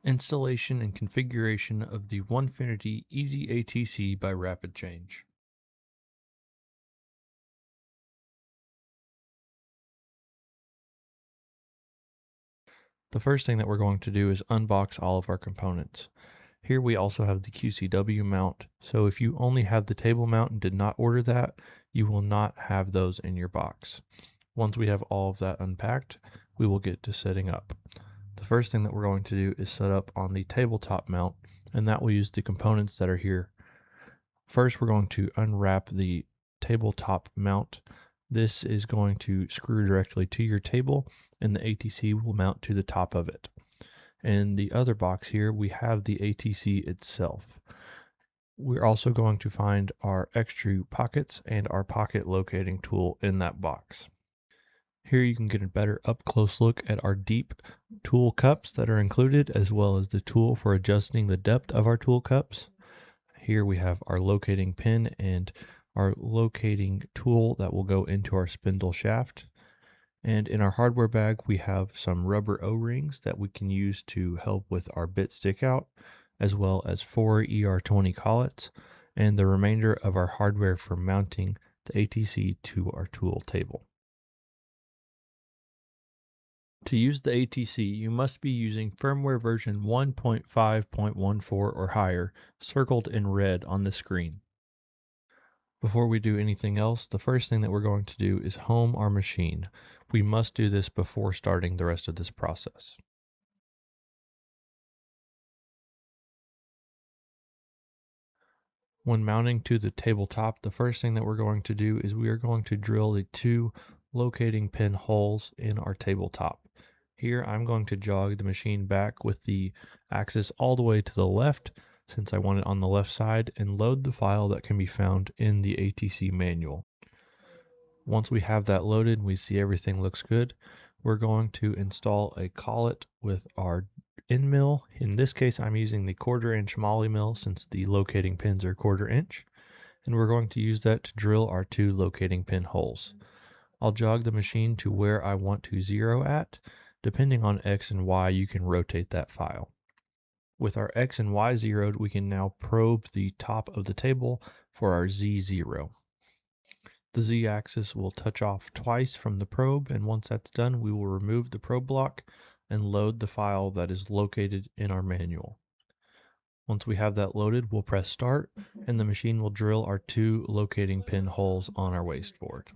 Installation and configuration of the Onefinity Easy ATC by RapidChange. The first thing that we're going to do is unbox all of our components. Here we also have the QCW mount, so if you only have the table mount and did not order that, you will not have those in your box. Once we have all of that unpacked, we will get to setting up. The first thing that we're going to do is set up on the tabletop mount, and that will use the components that are here. First, we're going to unwrap the tabletop mount. This is going to screw directly to your table, and the ATC will mount to the top of it. In the other box here, we have the ATC itself. We're also going to find our extrude pockets and our pocket locating tool in that box. Here you can get a better up-close look at our deep tool cups that are included, as well as the tool for adjusting the depth of our tool cups. Here we have our locating pin and our locating tool that will go into our spindle shaft. And in our hardware bag, we have some rubber O-rings that we can use to help with our bit stick out, as well as 4 ER20 collets, and the remainder of our hardware for mounting the ATC to our tool table. To use the ATC, you must be using firmware version 1.5.14 or higher, circled in red on the screen. Before we do anything else, the first thing that we're going to do is home our machine. We must do this before starting the rest of this process. When mounting to the tabletop, the first thing that we're going to do is we are going to drill the 2 locating pin holes in our tabletop. Here I'm going to jog the machine back with the axis all the way to the left, since I want it on the left side, and load the file that can be found in the ATC manual. Once we have that loaded, we see everything looks good. We're going to install a collet with our end mill. In this case, I'm using the 1/4 inch MOLLE mill since the locating pins are 1/4 inch. And we're going to use that to drill our 2 locating pin holes. I'll jog the machine to where I want to zero at. Depending on X and Y, you can rotate that file. With our X and Y zeroed, we can now probe the top of the table for our Z0. The Z-axis will touch off twice from the probe, and once that's done, we will remove the probe block and load the file that is located in our manual. Once we have that loaded, we'll press start, and the machine will drill our 2 locating pin holes on our wasteboard.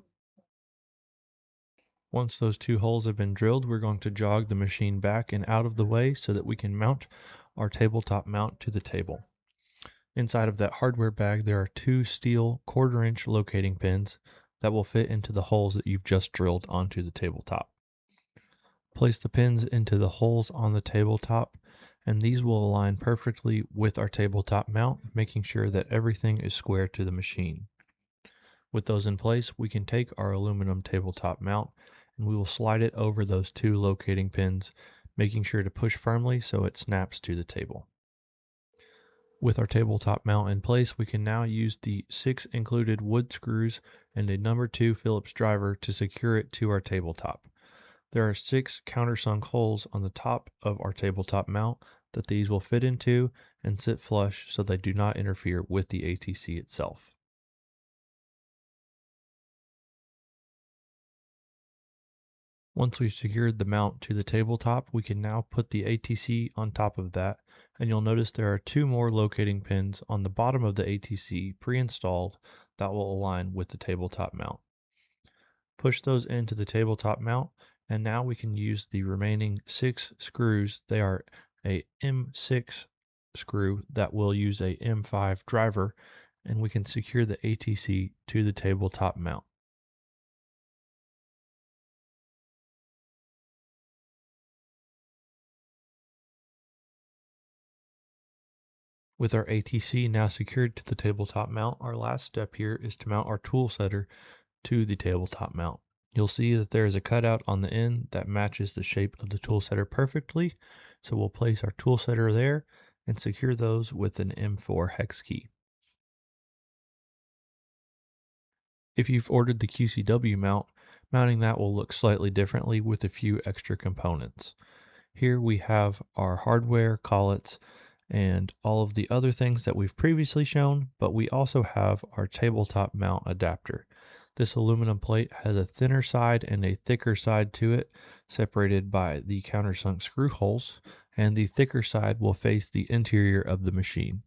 Once those 2 holes have been drilled, we're going to jog the machine back and out of the way so that we can mount our tabletop mount to the table. Inside of that hardware bag, there are 2 steel 1/4 inch locating pins that will fit into the holes that you've just drilled onto the tabletop. Place the pins into the holes on the tabletop, and these will align perfectly with our tabletop mount, making sure that everything is square to the machine. With those in place, we can take our aluminum tabletop mount and we will slide it over those 2 locating pins, making sure to push firmly so it snaps to the table. With our tabletop mount in place, we can now use the 6 included wood screws and a number 2 Phillips driver to secure it to our tabletop. There are 6 countersunk holes on the top of our tabletop mount that these will fit into and sit flush so they do not interfere with the ATC itself. Once we've secured the mount to the tabletop, we can now put the ATC on top of that, and you'll notice there are 2 more locating pins on the bottom of the ATC pre-installed that will align with the tabletop mount. Push those into the tabletop mount, and now we can use the remaining 6 screws. They are a M6 screw that will use a M5 driver, and we can secure the ATC to the tabletop mount. With our ATC now secured to the tabletop mount, our last step here is to mount our tool setter to the tabletop mount. You'll see that there is a cutout on the end that matches the shape of the tool setter perfectly, so we'll place our tool setter there and secure those with an M4 hex key. If you've ordered the QCW mount, mounting that will look slightly differently with a few extra components. Here we have our hardware, collets, and all of the other things that we've previously shown, but we also have our tabletop mount adapter. This aluminum plate has a thinner side and a thicker side to it, separated by the countersunk screw holes, and the thicker side will face the interior of the machine.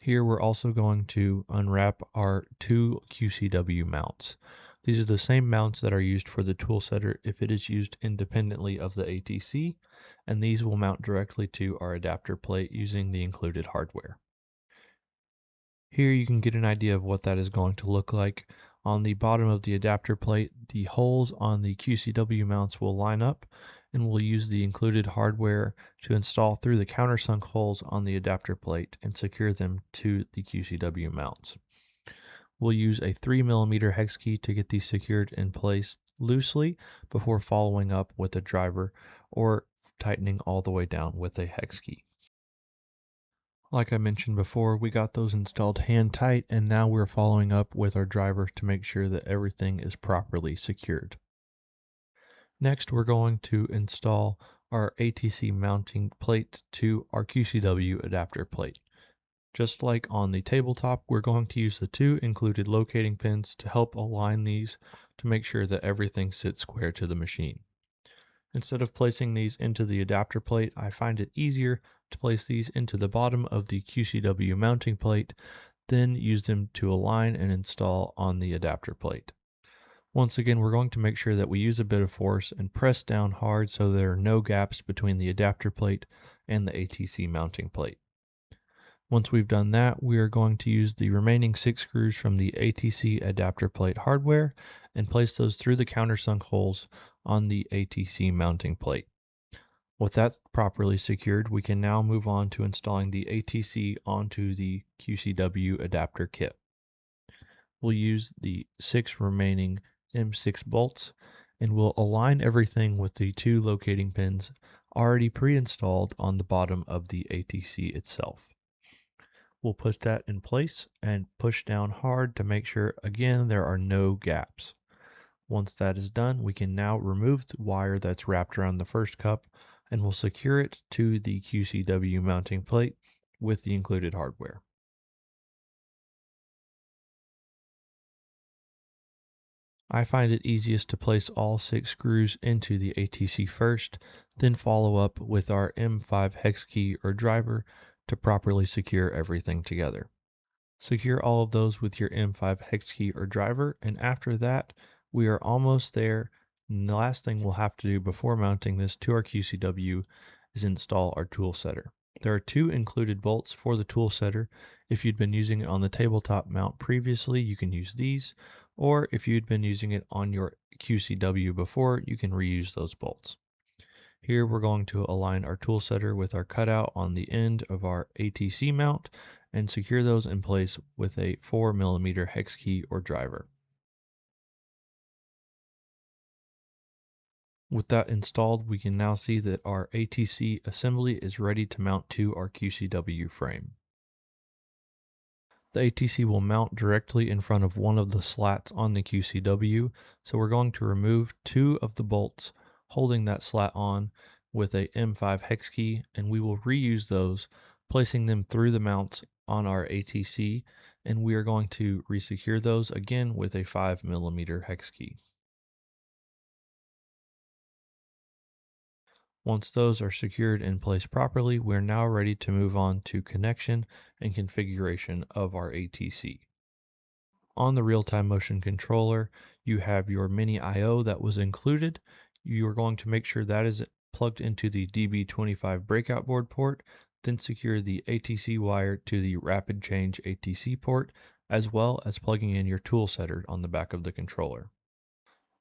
Here we're also going to unwrap our two QCW mounts. These are the same mounts that are used for the tool setter if it is used independently of the ATC, and these will mount directly to our adapter plate using the included hardware. Here you can get an idea of what that is going to look like. On the bottom of the adapter plate, the holes on the QCW mounts will line up, and we'll use the included hardware to install through the countersunk holes on the adapter plate and secure them to the QCW mounts. We'll use a 3mm hex key to get these secured in place loosely before following up with a driver or tightening all the way down with a hex key. Like I mentioned before, we got those installed hand tight, and now we're following up with our driver to make sure that everything is properly secured. Next, we're going to install our ATC mounting plate to our QCW adapter plate. Just like on the tabletop, we're going to use the two included locating pins to help align these to make sure that everything sits square to the machine. Instead of placing these into the adapter plate, I find it easier to place these into the bottom of the QCW mounting plate, then use them to align and install on the adapter plate. Once again, we're going to make sure that we use a bit of force and press down hard so there are no gaps between the adapter plate and the ATC mounting plate. Once we've done that, we are going to use the remaining 6 screws from the ATC adapter plate hardware and place those through the countersunk holes on the ATC mounting plate. With that properly secured, we can now move on to installing the ATC onto the QCW adapter kit. We'll use the 6 remaining M6 bolts, and we'll align everything with the 2 locating pins already pre-installed on the bottom of the ATC itself. We'll put that in place and push down hard to make sure, again, there are no gaps. Once that is done, we can now remove the wire that's wrapped around the first cup, and we'll secure it to the QCW mounting plate with the included hardware. I find it easiest to place all 6 screws into the ATC first, then follow up with our M5 hex key or driver to properly secure everything together. Secure all of those with your M5 hex key or driver, and after that, we are almost there. And the last thing we'll have to do before mounting this to our QCW is install our tool setter. There are 2 included bolts for the tool setter. If you'd been using it on the tabletop mount previously, you can use these, or if you'd been using it on your QCW before, you can reuse those bolts. Here we're going to align our tool setter with our cutout on the end of our ATC mount and secure those in place with a 4mm hex key or driver. With that installed, we can now see that our ATC assembly is ready to mount to our QCW frame. The ATC will mount directly in front of one of the slats on the QCW, so we're going to remove 2 of the bolts holding that slat on with a M5 hex key, and we will reuse those, placing them through the mounts on our ATC, and we are going to resecure those again with a 5mm hex key. Once those are secured in place properly, we're now ready to move on to connection and configuration of our ATC. On the real-time motion controller, you have your mini I/O that was included. You are going to make sure that is plugged into the DB25 breakout board port, then secure the ATC wire to the RapidChange ATC port, as well as plugging in your tool setter on the back of the controller.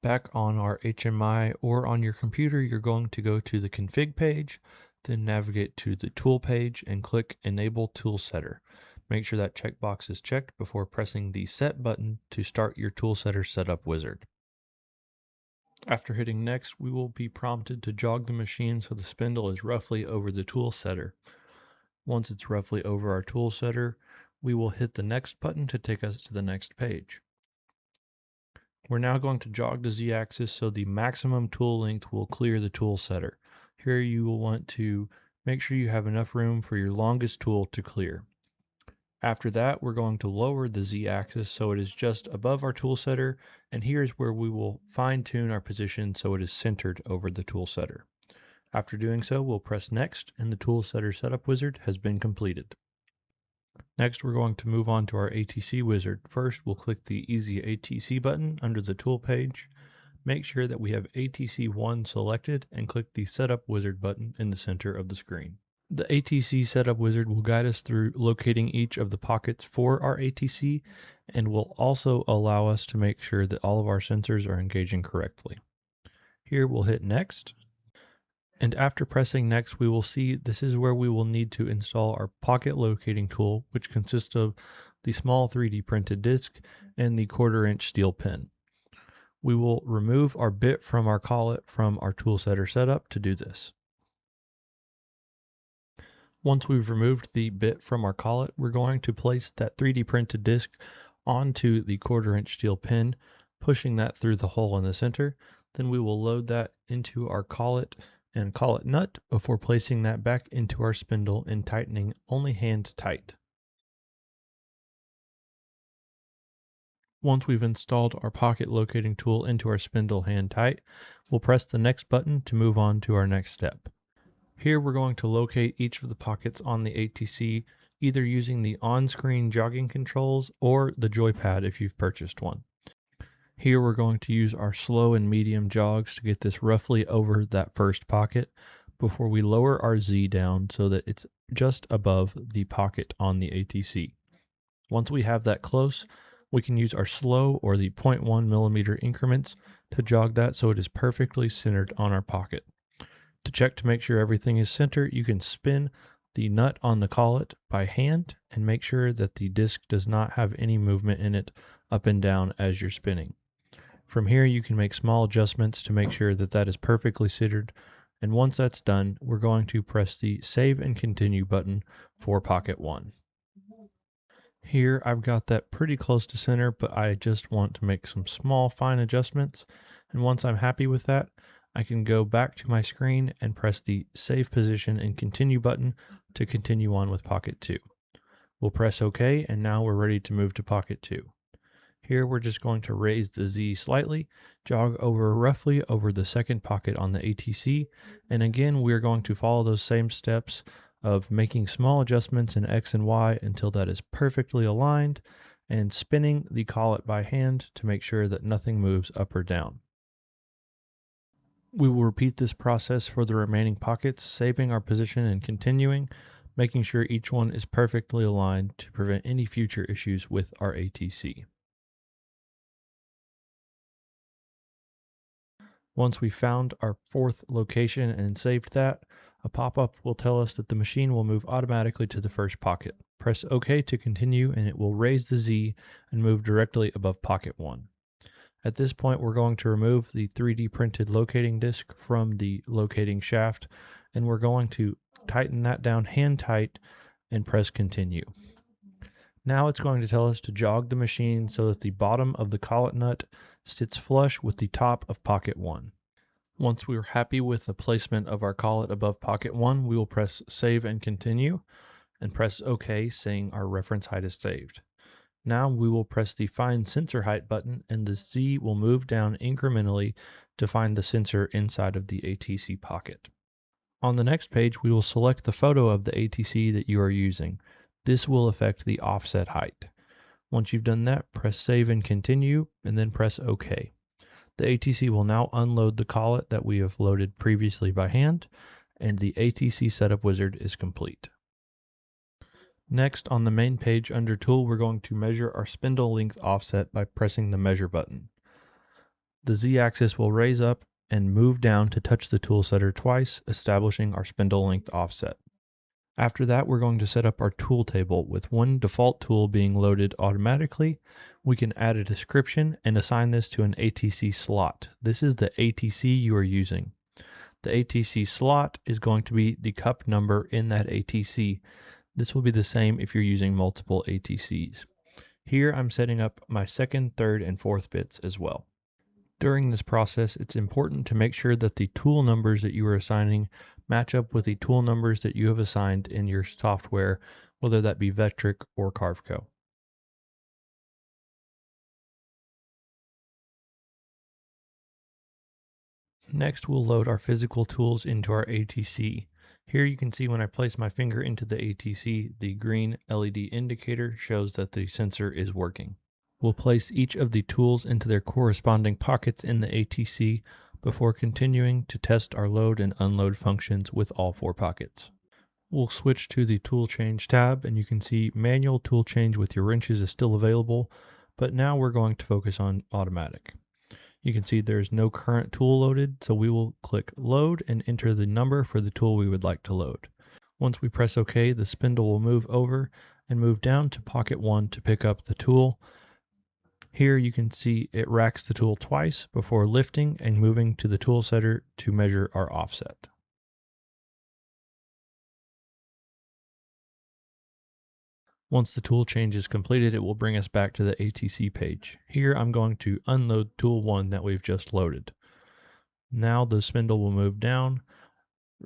Back on our HMI or on your computer, you're going to go to the config page, then navigate to the tool page and click Enable Tool Setter. Make sure that checkbox is checked before pressing the Set button to start your tool setter setup wizard. After hitting Next, we will be prompted to jog the machine so the spindle is roughly over the tool setter. Once it's roughly over our tool setter, we will hit the Next button to take us to the next page. We're now going to jog the Z-axis so the maximum tool length will clear the tool setter. Here you will want to make sure you have enough room for your longest tool to clear. After that, we're going to lower the Z-axis so it is just above our tool setter, and here's where we will fine-tune our position so it is centered over the tool setter. After doing so, we'll press Next, and the tool setter setup wizard has been completed. Next, we're going to move on to our ATC wizard. First, we'll click the Easy ATC button under the tool page. Make sure that we have ATC 1 selected and click the Setup Wizard button in the center of the screen. The ATC Setup Wizard will guide us through locating each of the pockets for our ATC and will also allow us to make sure that all of our sensors are engaging correctly. Here we'll hit Next. And after pressing Next, we will see this is where we will need to install our pocket locating tool, which consists of the small 3D printed disc and the 1/4-inch steel pin. We will remove our bit from our collet from our tool setter setup to do this. Once we've removed the bit from our collet, we're going to place that 3D printed disc onto the 1/4-inch steel pin, pushing that through the hole in the center. Then we will load that into our collet and collet nut before placing that back into our spindle and tightening only hand tight. Once we've installed our pocket locating tool into our spindle hand tight, we'll press the next button to move on to our next step. Here we're going to locate each of the pockets on the ATC, either using the on-screen jogging controls or the joypad if you've purchased one. Here we're going to use our slow and medium jogs to get this roughly over that first pocket before we lower our Z down so that it's just above the pocket on the ATC. Once we have that close, we can use our slow or the 0.1 millimeter increments to jog that so it is perfectly centered on our pocket. To check to make sure everything is centered, you can spin the nut on the collet by hand and make sure that the disc does not have any movement in it up and down as you're spinning. From here, you can make small adjustments to make sure that that is perfectly centered. And once that's done, we're going to press the Save and Continue button for Pocket 1. Here, I've got that pretty close to center, but I just want to make some small fine adjustments. And once I'm happy with that, I can go back to my screen and press the Save Position and Continue button to continue on with Pocket 2. We'll press OK, and now we're ready to move to Pocket 2. Here we're just going to raise the Z slightly, jog roughly over the second pocket on the ATC, and again we're going to follow those same steps of making small adjustments in X and Y until that is perfectly aligned, and spinning the collet by hand to make sure that nothing moves up or down. We will repeat this process for the remaining pockets, saving our position and continuing, making sure each one is perfectly aligned to prevent any future issues with our ATC. Once we've found our fourth location and saved that, a pop-up will tell us that the machine will move automatically to the first pocket. Press OK to continue and it will raise the Z and move directly above Pocket 1. At this point, we're going to remove the 3D printed locating disc from the locating shaft, and we're going to tighten that down hand tight and press Continue. Now it's going to tell us to jog the machine so that the bottom of the collet nut sits flush with the top of Pocket 1. Once we are happy with the placement of our collet above Pocket 1, we will press Save and Continue and press OK, saying our reference height is saved. Now we will press the Find Sensor Height button and the Z will move down incrementally to find the sensor inside of the ATC pocket. On the next page, we will select the photo of the ATC that you are using. This will affect the offset height. Once you've done that, press Save and Continue and then press OK. The ATC will now unload the collet that we have loaded previously by hand, and the ATC Setup Wizard is complete. Next, on the main page under Tool, we're going to measure our spindle length offset by pressing the Measure button. The Z-axis will raise up and move down to touch the tool setter twice, establishing our spindle length offset. After that, we're going to set up our tool table. With one default tool being loaded automatically, we can add a description and assign this to an ATC slot. This is the ATC you are using. The ATC slot is going to be the cup number in that ATC. This will be the same if you're using multiple ATCs. Here I'm setting up my second, third, and fourth bits as well. During this process, it's important to make sure that the tool numbers that you are assigning match up with the tool numbers that you have assigned in your software, whether that be Vectric or Carveco. Next, we'll load our physical tools into our ATC. Here you can see when I place my finger into the ATC, the green LED indicator shows that the sensor is working. We'll place each of the tools into their corresponding pockets in the ATC before continuing to test our load and unload functions with all 4 pockets. We'll switch to the tool change tab, and you can see manual tool change with your wrenches is still available, but now we're going to focus on automatic. You can see there's no current tool loaded, so we will click load and enter the number for the tool we would like to load. Once we press OK, the spindle will move over and move down to pocket 1 to pick up the tool. Here you can see it racks the tool twice before lifting and moving to the tool setter to measure our offset. Once the tool change is completed, it will bring us back to the ATC page. Here I'm going to unload tool 1 that we've just loaded. Now the spindle will move down,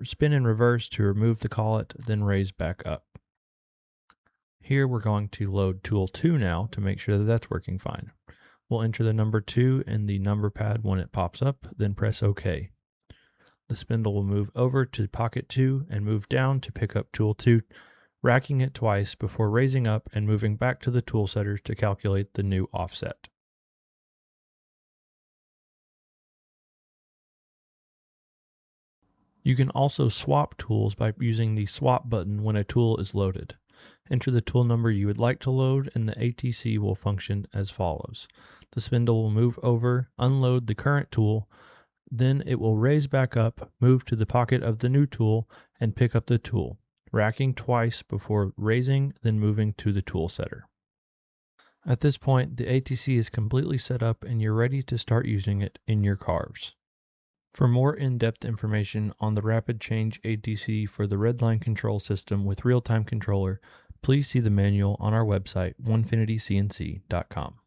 spin in reverse to remove the collet, then raise back up. Here we're going to load tool 2 now to make sure that that's working fine. We'll enter the number 2 in the number pad when it pops up, then press OK. The spindle will move over to pocket 2 and move down to pick up tool 2, racking it twice before raising up and moving back to the tool setter to calculate the new offset. You can also swap tools by using the swap button when a tool is loaded. Enter the tool number you would like to load and the ATC will function as follows. The spindle will move over, unload the current tool, then it will raise back up, move to the pocket of the new tool, and pick up the tool, racking twice before raising, then moving to the tool setter. At this point, the ATC is completely set up and you're ready to start using it in your carves. For more in-depth information on the RapidChange ATC for the Redline control system with real-time controller, please see the manual on our website, onefinitycnc.com.